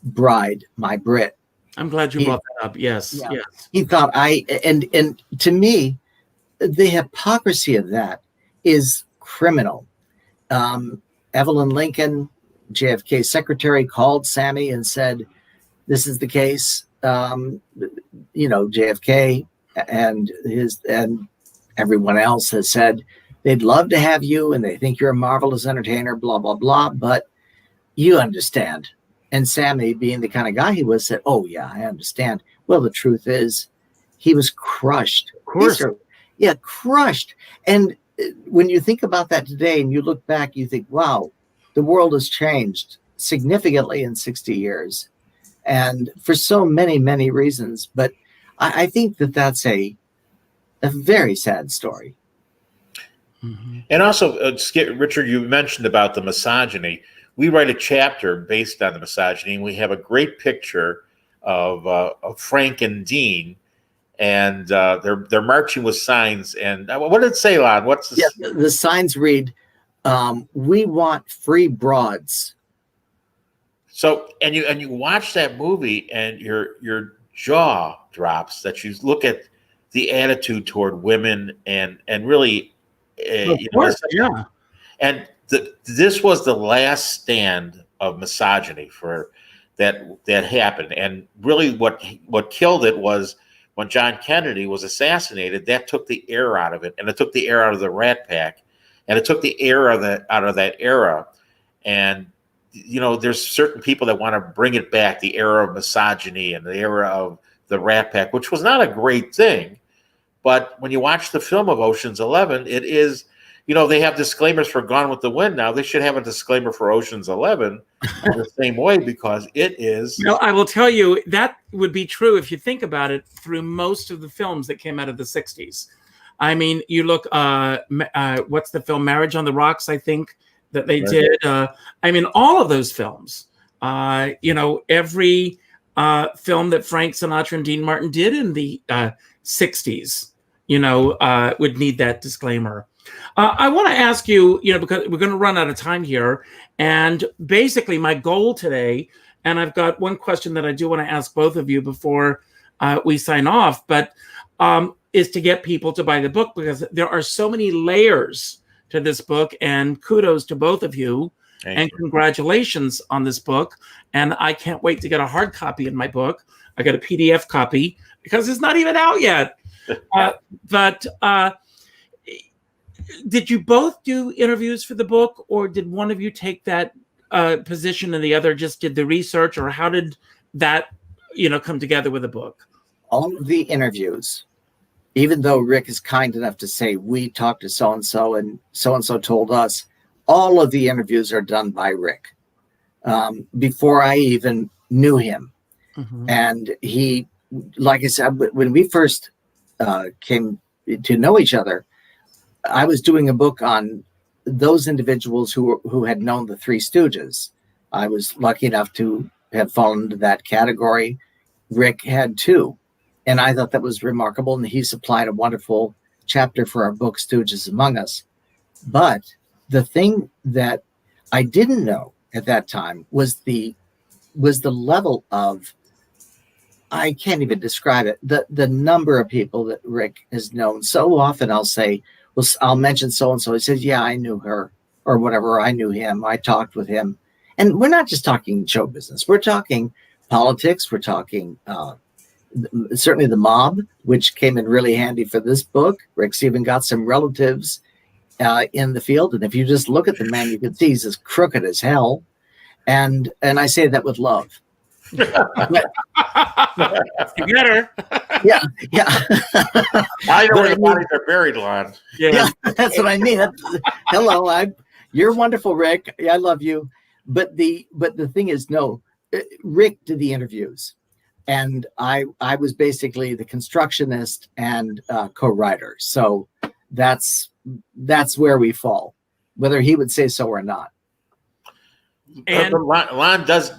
bride, my Brit. I'm glad you brought that up. Yes, yeah. yes. He thought and to me, the hypocrisy of that is criminal. Evelyn Lincoln, JFK's secretary, called Sammy and said, this is the case. You know, JFK and everyone else has said they'd love to have you and they think you're a marvelous entertainer, blah, blah, blah, but you understand. And Sammy, being the kind of guy he was, said, oh, yeah, I understand. Well, the truth is he was crushed. Of course. Crushed. And when you think about that today and you look back, you think, wow, the world has changed significantly in 60 years. And for so many, many reasons. But I think that that's a very sad story. And also, Richard, you mentioned about the misogyny. We write a chapter based on the misogyny, and we have a great picture of Frank and Dean, and they're marching with signs. And what did it say, Lon? What's this? Yeah, the signs read, "We want free broads." So, and you watch that movie, and your jaw drops. That you look at the attitude toward women, and really, of course, yeah. And this was the last stand of misogyny for that happened. And really, what killed it was when John Kennedy was assassinated, that took the air out of it, and it took the air out of the Rat Pack, and it took the air out of that era. And there's certain people that want to bring it back, the era of misogyny and the era of the Rat Pack, which was not a great thing. But when you watch the film of Ocean's 11, it is, they have disclaimers for Gone with the Wind now. They should have a disclaimer for Ocean's 11 the same way, because it is. I will tell you, that would be true if you think about it through most of the films that came out of the 60s. I mean, you look, what's the film, Marriage on the Rocks, I think, that they did. I mean, all of those films, every film that Frank Sinatra and Dean Martin did in the 60s, would need that disclaimer. I want to ask you, because we're going to run out of time here, and basically my goal today, and I've got one question that I do want to ask both of you before we sign off, but is to get people to buy the book, because there are so many layers to this book, and kudos to both of you. Thank you. Congratulations on this book. And I can't wait to get a hard copy in my book. I got a PDF copy because it's not even out yet. But did you both do interviews for the book, or did one of you take that position and the other just did the research, or how did that, come together with the book? All of the interviews, even though Rick is kind enough to say, we talked to so-and-so and so-and-so told us, all of the interviews are done by Rick before I even knew him. Mm-hmm. And he, like I said, when we first came to know each other, I was doing a book on those individuals who had known the Three Stooges. I was lucky enough to have fallen into that category. Rick had too. And I thought that was remarkable. And he supplied a wonderful chapter for our book, Stooges Among Us. But the thing that I didn't know at that time was the level of, I can't even describe it, the number of people that Rick has known. So often I'll say, well, I'll mention so-and-so. He says, yeah, I knew her, or whatever. I knew him. I talked with him. And we're not just talking show business. We're talking politics. We're talking certainly the mob, which came in really handy for this book. Rick's even got some relatives in the field. And if you just look at the man, you can see he's as crooked as hell. And I say that with love. You get her. Yeah. I know where the bodies are buried, Lon. Yeah, that's what I mean. Hello, you're wonderful, Rick. I love you. But the thing is, no, Rick did the interviews, and I was basically the constructionist and co-writer. So that's where we fall, whether he would say so or not. And Lon has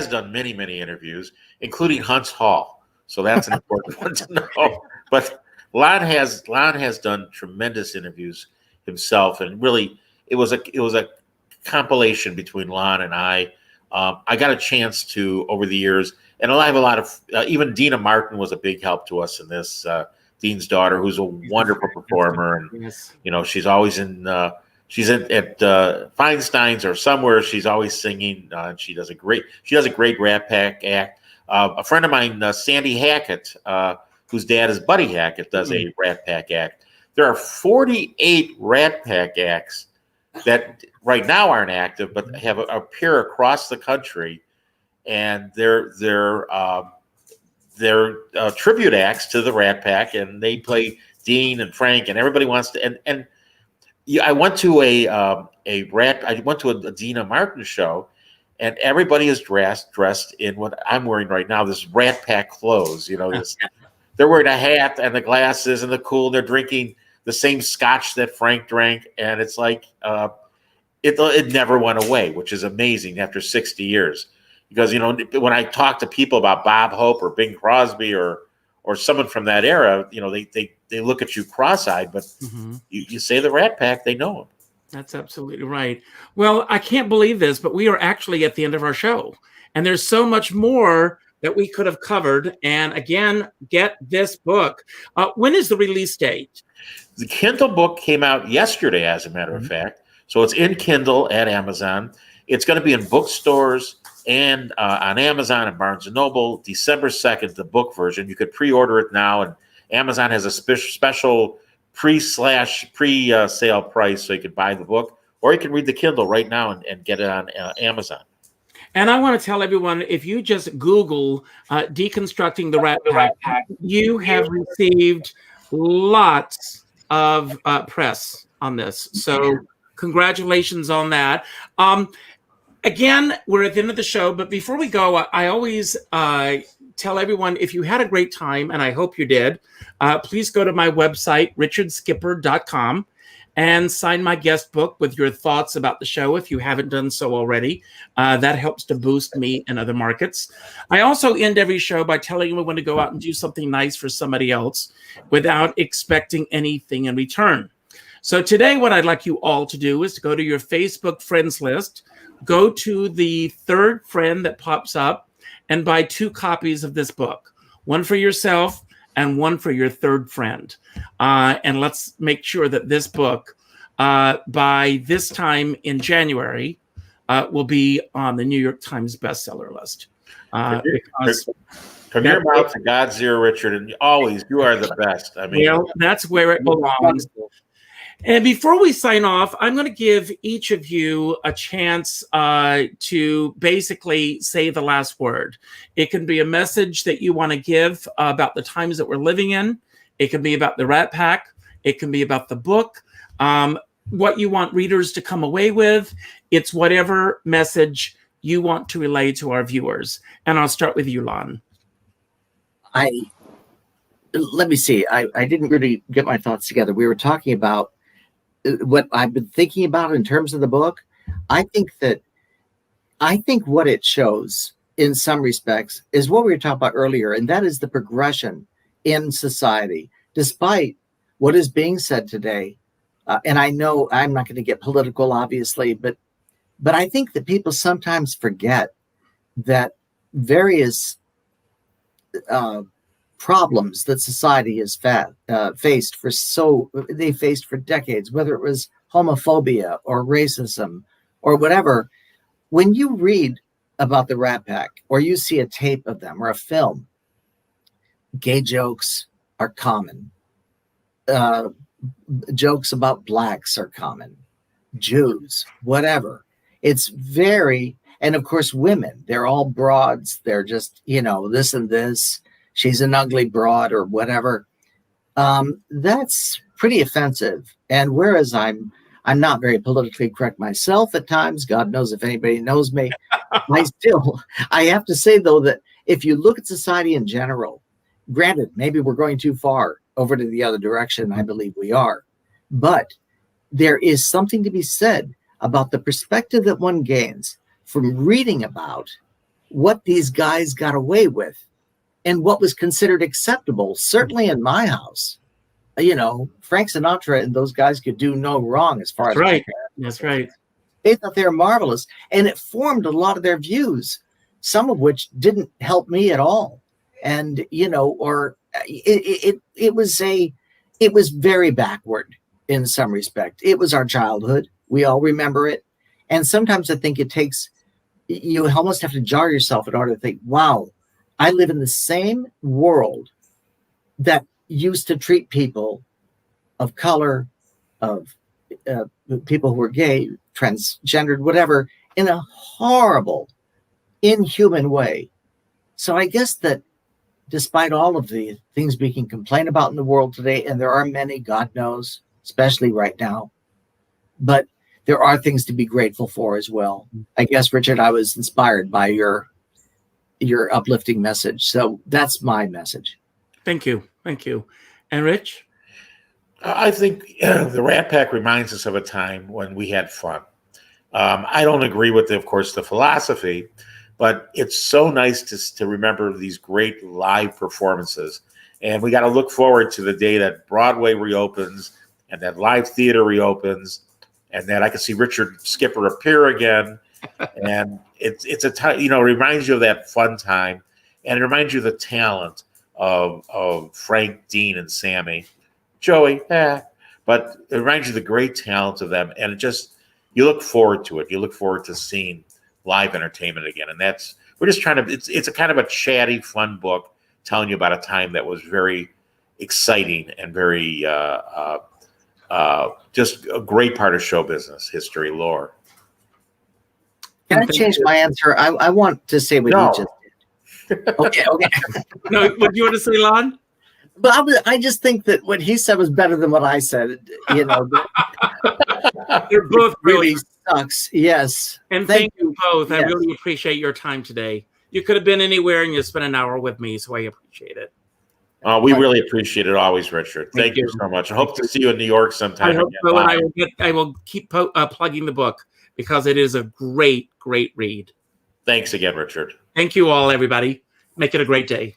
done many interviews, including Hunt's Hall. So that's an important one to know. But Lon has done tremendous interviews himself, and really it was a compilation between Lon and I. I got a chance to, over the years, and I have a lot of even Dina Martin was a big help to us in this. Dean's daughter, who's a wonderful performer, and yes. She's always in. She's at Feinstein's or somewhere. She's always singing. And she does a great Rat Pack act. A friend of mine, Sandy Hackett, whose dad is Buddy Hackett, does a Rat Pack act. There are 48 Rat Pack acts that right now aren't active, but have appear across the country, and they're tribute acts to the Rat Pack, and they play Dean and Frank, and everybody wants to. And yeah, I went to a Dina Martin show, and everybody is dressed in what I'm wearing right now, this Rat Pack clothes. They're wearing a hat and the glasses and the cool. They're drinking the same scotch that Frank drank, and it's like it never went away, which is amazing after 60 years. Because when I talk to people about Bob Hope or Bing Crosby or someone from that era, they look at you cross-eyed, but you say the Rat Pack, they know them. That's absolutely right. Well, I can't believe this, but we are actually at the end of our show, and there's so much more that we could have covered. And again, get this book. When is the release date? The Kindle book came out yesterday, as a matter of fact. So it's in Kindle at Amazon. It's going to be in bookstores and on Amazon and Barnes & Noble, December 2nd, the book version. You could pre-order it now, and Amazon has a special pre-sale price, so you can buy the book, or you can read the Kindle right now and get it on Amazon. And I want to tell everyone, if you just Google Deconstructing the Rat Pack, you have received lots of press on this. So congratulations on that. Again, we're at the end of the show, but before we go, I always tell everyone, if you had a great time, and I hope you did, please go to my website, richardskipper.com, and sign my guest book with your thoughts about the show if you haven't done so already. That helps to boost me in other markets. I also end every show by telling everyone to go out and do something nice for somebody else without expecting anything in return. So today, what I'd like you all to do is to go to your Facebook friends list, go to the third friend that pops up, and buy 2 copies of this book, one for yourself and one for your third friend. And let's make sure that this book, by this time in January, will be on the New York Times bestseller list. Because from your mouth to God's ear, Richard, and always, you are the best. I mean, that's where it belongs. And before we sign off, I'm going to give each of you a chance to basically say the last word. It can be a message that you want to give about the times that we're living in. It can be about the Rat Pack. It can be about the book. What you want readers to come away with. It's whatever message you want to relay to our viewers. And I'll start with you, Lon. Let me see. I didn't really get my thoughts together. We were talking about what I've been thinking about in terms of the book. I think what it shows in some respects is what we were talking about earlier, and that is the progression in society, despite what is being said today. And I know I'm not going to get political, obviously, but I think that people sometimes forget that various problems that society has faced for decades, whether it was homophobia or racism or whatever. When you read about the Rat Pack or you see a tape of them or a film, gay jokes are common. Jokes about blacks are common. Jews, whatever. It's very, and of course women, they're all broads. They're just, this and this. She's an ugly broad or whatever. That's pretty offensive. And whereas I'm not very politically correct myself at times, God knows if anybody knows me, I have to say, though, that if you look at society in general, granted, maybe we're going too far over to the other direction. I believe we are. But there is something to be said about the perspective that one gains from reading about what these guys got away with and what was considered acceptable, certainly in my house. Frank Sinatra and those guys could do no wrong as far as right. That's right. They thought they were marvelous, and it formed a lot of their views, some of which didn't help me at all. And it was very backward in some respect. It was our childhood. We all remember it, and sometimes I think you almost have to jar yourself in order to think, wow, I live in the same world that used to treat people of color, of people who were gay, transgendered, whatever, in a horrible, inhuman way. So I guess that despite all of the things we can complain about in the world today, and there are many, God knows, especially right now, but there are things to be grateful for as well. I guess, Richard, I was inspired by your uplifting message. So that's my message. Thank you. And Rich? I think the Rat Pack reminds us of a time when we had fun. I don't agree with, of course, the philosophy, but it's so nice to remember these great live performances. And we got to look forward to the day that Broadway reopens and that live theater reopens and that I can see Richard Skipper appear again. And it's a time, it reminds you of that fun time, and it reminds you of the talent of Frank, Dean, and Sammy, Joey, but it reminds you of the great talent of them, and you look forward to it. You look forward to seeing live entertainment again. And we're just trying to, it's a kind of a chatty, fun book telling you about a time that was very exciting and very, just a great part of show business history lore. Can I change my answer? I want to say what you just did. Okay. No, what do you want to say, Lon? But I just think that what he said was better than what I said. You know, You're both really sucks. Yes. And thank you both. Yes. I really appreciate your time today. You could have been anywhere and you spent an hour with me, so I appreciate it. We really appreciate it always, Richard. Thank you so much. I hope to see you in New York sometime. I hope so, and I will keep plugging the book because it is a great, great read. Thanks again, Richard. Thank you all, everybody. Make it a great day.